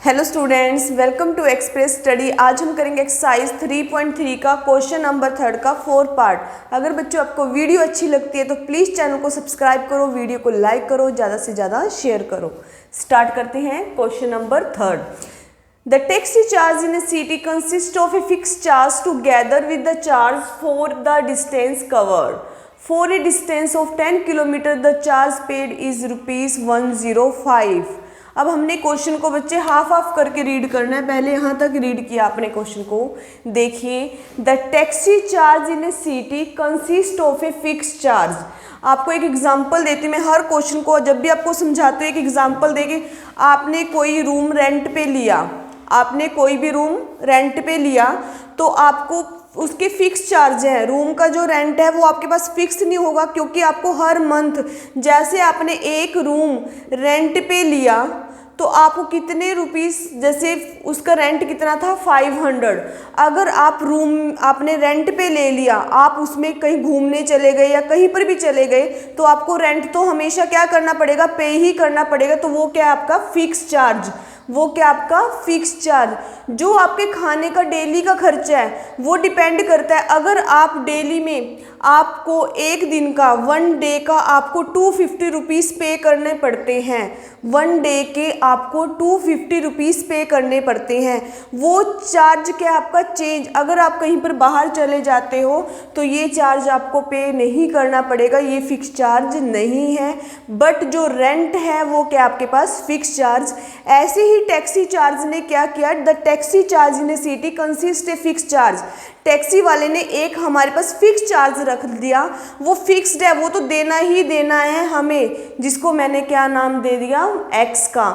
Hello students, welcome to express study. आज हम करेंगे एक्सरसाइज 3.3 का क्वेश्चन नंबर 3 का 4 पार्ट। अगर बच्चों आपको वीडियो अच्छी लगती है तो प्लीज़ चैनल को सब्सक्राइब करो, वीडियो को लाइक करो, ज़्यादा से ज़्यादा शेयर करो। स्टार्ट करते हैं question number 3। The taxi charge in a city consists of a fixed charge together with the charge for the distance covered. For a distance of 10 km, the charge paid is rupees 105. अब हमने question को बच्चे half करके read करना है। पहले यहाँ तक रीड किया आपने क्वेश्चन को। देखिए, the taxi charge in A city consist of a fix charge. आपको एक एग्जांपल देती मैं हर क्वेश्चन को, जब भी आपको समझाते एक एग्जांपल देके, आपने कोई रूम रेंट पे लिया, आपने कोई भी रूम रेंट पे लिया तो आपको उसके फिक्स चार्ज हैं। रूम का जो रेंट है वो आपके पास फिक्स नहीं होगा, क्योंकि आपको हर मंथ, जैसे आपने एक रूम रेंट पे लिया तो आपको कितने रुपीस, जैसे उसका रेंट कितना था 500। अगर आप रूम आपने रेंट पे ले लिया, आप उसमें कहीं घूमने चले गए या कहीं पर भी चले गए तो आपको रेंट तो हमेशा क्या करना पड़ेगा, पे ही करना पड़ेगा। तो वो क्या है आपका फिक्स चार्ज, वो क्या आपका फिक्स चार्ज। जो आपके खाने का डेली का खर्चा है वो डिपेंड करता है। अगर आप डेली में आपको एक दिन का, 1 डे का आपको 250 रुपीज़ पे करने पड़ते हैं, 1 डे के आपको 250 रुपीज़ पे करने पड़ते हैं। वो चार्ज क्या आपका चेंज, अगर आप कहीं पर बाहर चले जाते हो तो ये चार्ज आपको पे नहीं करना पड़ेगा, ये फिक्स चार्ज नहीं है। बट जो रेंट है वो क्या आपके पास फिक्स चार्ज। ऐसे ही टैक्सी चार्ज ने क्या किया, the taxi charge in A city consist a fix charge. Taxi वाले ने एक हमारे पास फिक्स चार्ज रख दिया, वो फिक्स्ड है, वो तो देना ही देना है हमें, जिसको मैंने क्या नाम दे दिया, एक्स का।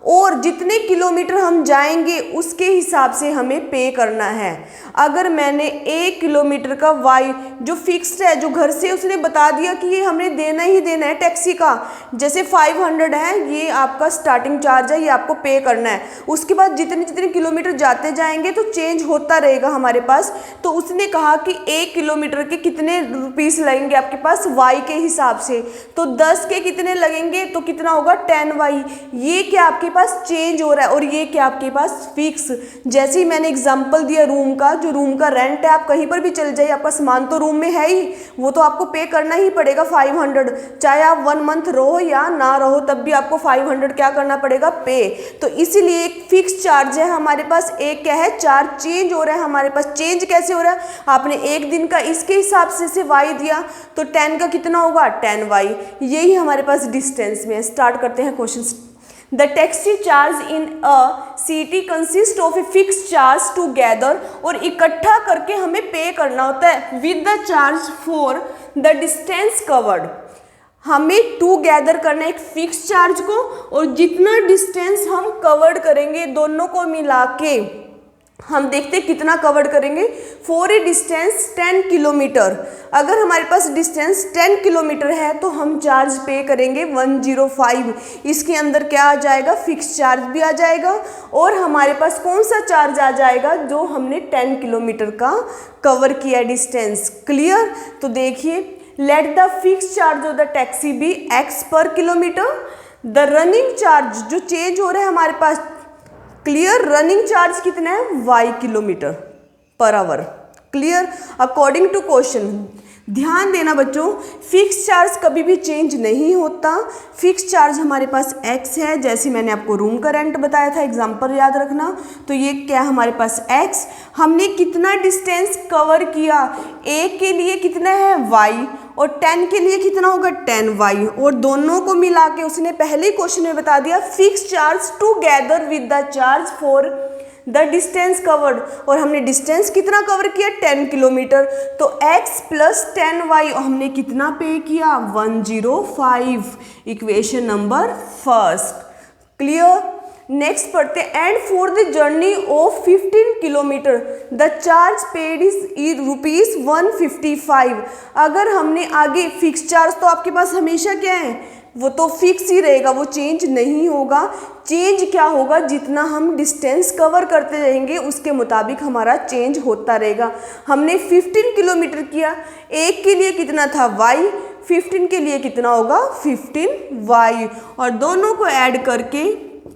और जितने किलोमीटर हम जाएंगे उसके हिसाब से हमें पे करना है। अगर मैंने 1 किलोमीटर का वाई जो फिक्स्ड है, जो घर से उसने बता दिया कि ये हमने देना ही देना है टैक्सी का, जैसे 500 है, ये आपका स्टार्टिंग चार्ज है, ये आपको पे करना है। उसके बाद जितने जितने किलोमीटर जाते जाएंगे तो चेंज होता रहेगा हमारे पास। तो उसने कहा कि 1 किलोमीटर के कितने रुपीस लगेंगे आपके पास वाई के हिसाब से, तो 10 के कितने लगेंगे, तो कितना होगा 10 वाई। ये क्या आपके पास चेंज हो रहा है और ये क्या आपके पास फिक्स। जैसे ही मैंने एग्जांपल दिया रूम का, जो रूम का रेंट है, आप कहीं पर भी चले जाइए, आपका सामान तो रूम में है ही, वो तो आपको पे करना ही पड़ेगा 500। चाहे आप 1 मंथ रहो या ना रहो तब भी आपको 500 क्या करना पड़ेगा, पे। तो इसीलिए एक फिक्स चार्ज है हमारे पास, एक क्या है चार्ज चेंज हो रहा है हमारे पास। चेंज कैसे हो रहा है, आपने एक दिन का इसके हिसाब से वाई दिया तो 10 का कितना होगा 10 वाई। यही हमारे पास डिस्टेंस में है। स्टार्ट करते हैं question. The taxi charge in a city consists of a fixed charge together, और इकट्ठा करके हमें पे करना होता है with the charge for the distance covered। हमें टूगेदर करना है एक फिक्स चार्ज को, और जितना डिस्टेंस हम कवर्ड करेंगे दोनों को मिला के हम देखते कितना कवर्ड करेंगे। फॉर ए डिस्टेंस 10 किलोमीटर, अगर हमारे पास डिस्टेंस 10 किलोमीटर है तो हम चार्ज पे करेंगे 105। इसके अंदर क्या आ जाएगा, फिक्स चार्ज भी आ जाएगा, और हमारे पास कौन सा चार्ज आ जाएगा, जो हमने 10 किलोमीटर का कवर किया डिस्टेंस। क्लियर। तो देखिए, let the fix charge of the taxi be x per kilometre. The running charge जो चेंज हो रहा है हमारे पास, क्लियर, रनिंग चार्ज कितना है y kilometre per hour. Clear. According to question, ध्यान देना बच्चों, फिक्स चार्ज कभी भी चेंज नहीं होता। फिक्स चार्ज हमारे पास x है, जैसे मैंने आपको रूम का रेंट बताया था, एग्जांपल याद रखना। तो ये क्या हमारे पास x, हमने कितना डिस्टेंस कवर किया, a के लिए कितना है y, और 10 के लिए कितना होगा 10 वाई, और दोनों को मिला के उसने पहले क्वेश्चन में बता दिया fix charge together with the charge for the distance covered. और हमने डिस्टेंस कितना कवर किया 10 किलोमीटर, तो x प्लस 10 वाई, और हमने कितना पे किया 105। Equation number first. Clear. Next पढ़ते हैं, and for the journey of 15 kilometre the charge paid is rupees 155। अगर हमने आगे फिक्स चार्ज तो आपके पास हमेशा क्या है, वो तो फिक्स ही रहेगा, वो चेंज नहीं होगा। चेंज क्या होगा, जितना हम डिस्टेंस कवर करते रहेंगे उसके मुताबिक हमारा चेंज होता रहेगा। हमने 15 किलोमीटर किया, एक के लिए कितना था वाई, 15 के लिए कितना होगा 15 वाई, और दोनों को ऐड करके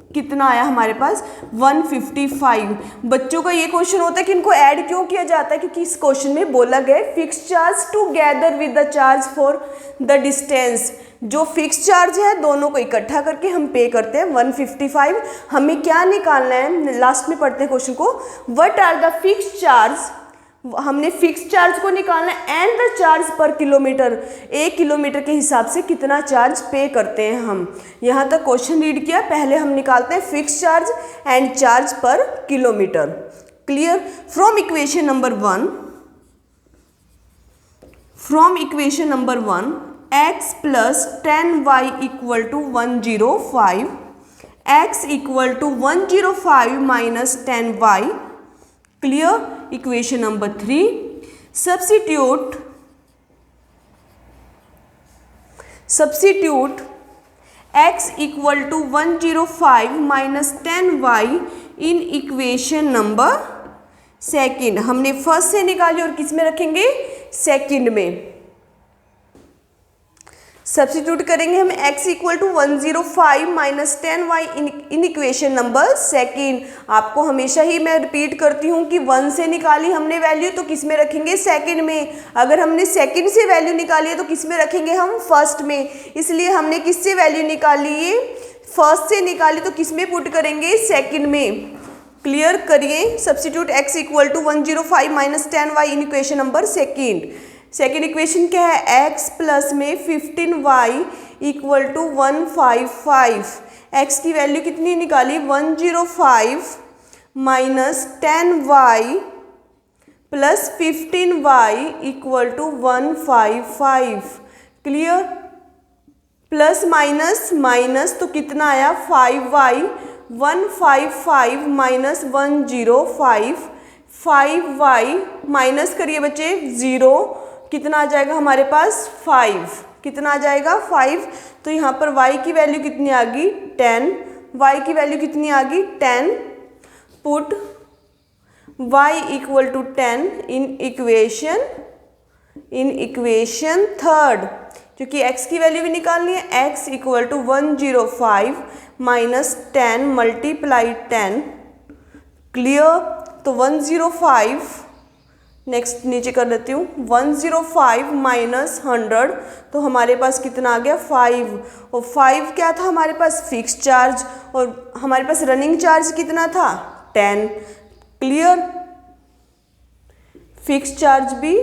कितना आया हमारे पास 155। बच्चों का ये क्वेश्चन होता है कि इनको ऐड क्यों किया जाता है, क्योंकि इस क्वेश्चन में बोला गया है fix charge together with the charge for the distance. जो फिक्स चार्ज है दोनों को इकट्ठा करके हम पे करते हैं 155। हमें क्या निकालना है, लास्ट में पढ़ते हैं क्वेश्चन को। What are the fix charge, हमने फिक्स चार्ज को निकालना है and the charge per kilometre, 1 kilometre के हिसाब से कितना चार्ज पे करते हैं हम। यहाँ तक क्वेश्चन रीड किया, पहले हम निकालते हैं fix charge and charge per kilometre. Clear. From equation number 1, from equation number 1 x plus 10y equal to 105, x equal to 105 minus 10y। Clear. Equation number 3, substitute x equal to 105 minus 10y in equation number second. हमने first से निकाली और किस में रखेंगे, second में। Substitute करेंगे हम x equal to 105 minus 10y in equation number second. आपको हमेशा ही मैं रिपीट करती हूँ कि 1 से निकाली हमने वैल्यू तो किस में रखेंगे, सेकेंड में। अगर हमने सेकेंड से वैल्यू निकाली है तो किस में रखेंगे हम, फर्स्ट में। इसलिए हमने किससे वैल्यू निकाली है, फर्स्ट से निकाली तो किस में पुट करेंगे, सेकेंड में। क्लियर करिए। Substitute x equal to 105 minus 10y in equation number second. Second equation क्या है, x प्लस में 15y इक्वल टू 155। x की वैल्यू कितनी निकाली, 105 minus 10y plus 15y equal to 155। Clear. Plus minus minus तो कितना आया 5y, 155 माइनस 105, 5y माइनस करिए बच्चे 0, कितना आ जाएगा हमारे पास 5, कितना आ जाएगा 5। तो यहाँ पर y की वैल्यू कितनी आ गई 10, y की वैल्यू कितनी आ गई 10। Put y equal to 10 in equation third, क्योंकि x की वैल्यू भी निकालनी है। x equal to 105 minus 10 multiply 10। Clear. तो 105, नेक्स्ट नीचे कर देती हूँ, 105 माइनस 100 तो हमारे पास कितना आ गया 5। और 5 क्या था हमारे पास, फिक्स चार्ज, और हमारे पास रनिंग चार्ज कितना था 10। क्लियर। फिक्स चार्ज भी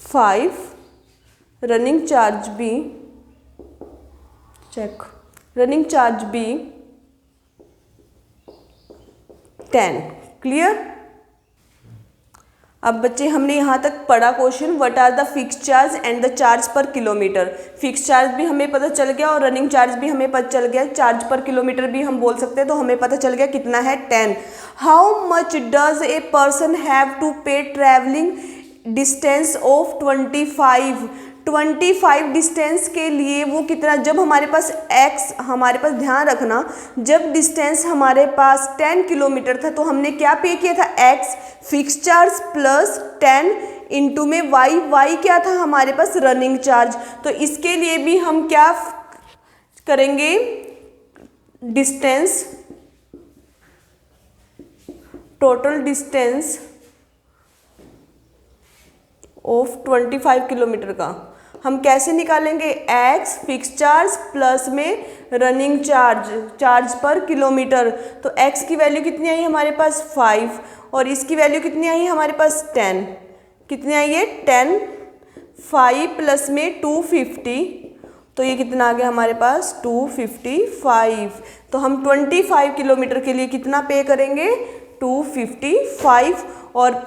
5, रनिंग चार्ज भी, चेक, रनिंग चार्ज भी 10। क्लियर। अब बच्चे हमने यहाँ तक पढ़ा question, what are the fix charge and the charge per kilometre. Fix charge भी हमें पता चल गया और रनिंग चार्ज भी हमें पता चल गया, चार्ज पर किलोमीटर भी हम बोल सकते हैं, तो हमें पता चल गया कितना है 10। How much does a person have to pay travelling distance of 25 distance के लिए वो कितना, जब हमारे पास x, हमारे पास ध्यान रखना, जब डिस्टेंस हमारे पास 10 किलोमीटर था तो हमने क्या पे किया था, x fix charge plus 10 into में y क्या था हमारे पास, रनिंग चार्ज। तो इसके लिए भी हम क्या करेंगे, distance, total distance of 25 kilometre का हम कैसे निकालेंगे, x फिक्स चार्ज प्लस में रनिंग चार्ज पर किलोमीटर। तो x की वैल्यू कितनी आई हमारे पास 5 और इसकी वैल्यू कितनी आई हमारे पास 10, कितनी आई है 10, 5 प्लस में 250, तो ये कितना आ गया हमारे पास 255। तो हम 25 किलोमीटर के लिए कितना पे करेंगे 255 और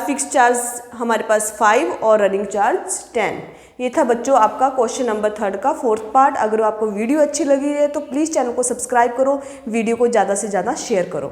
फिक्स चार्ज हमारे पास 5 और रनिंग चार्ज 10। ये था बच्चों आपका क्वेश्चन नंबर 3 का 4th पार्ट। अगर आपको वीडियो अच्छी लगी है तो प्लीज़ चैनल को सब्सक्राइब करो, वीडियो को ज़्यादा से ज़्यादा शेयर करो।